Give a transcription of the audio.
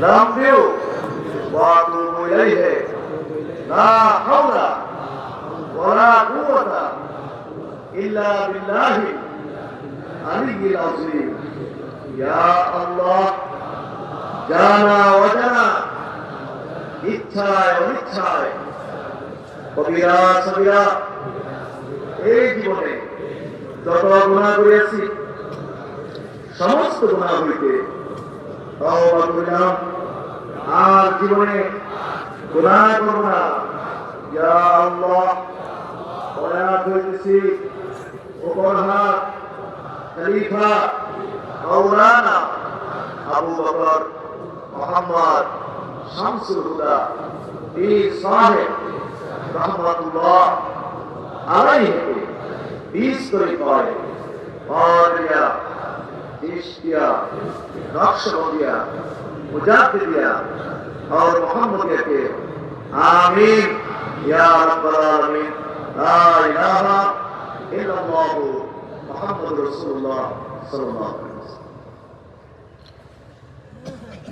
نستغفره وأتوب إليه لا حول ولا قوة إلا بالله العلي العظيم يا الله জানা অজানা ইচ্ছায় অনিচ্ছায় কবিরা সবিরা এই জীবনে যত গুনাহ করেছি সমস্ত গুনাহ হইতে তওবা করিলাম আর জীবনে গুনাহ করব না ইয়া আল্লাহ ওয়া কইতেছি ওপরহা খলিফা মাওলানা আবু বকর মোহাম্মদ শামসুল হুদা পীর সাহেব রহমাতুল্লাহ আলাইহি 20 তরিকায় পাওয়ারিয়া চিশতিয়া নকশবন্দিয়া মুজাদ্দিদিয়া और मोहम्मदिया के आमीन या रब्बल आलमीन ला इलाहा इल्लल्लाहु मुहम्मदुर रसूलुल्लाह सल्लल्लाहु अलैहि वसल्लम।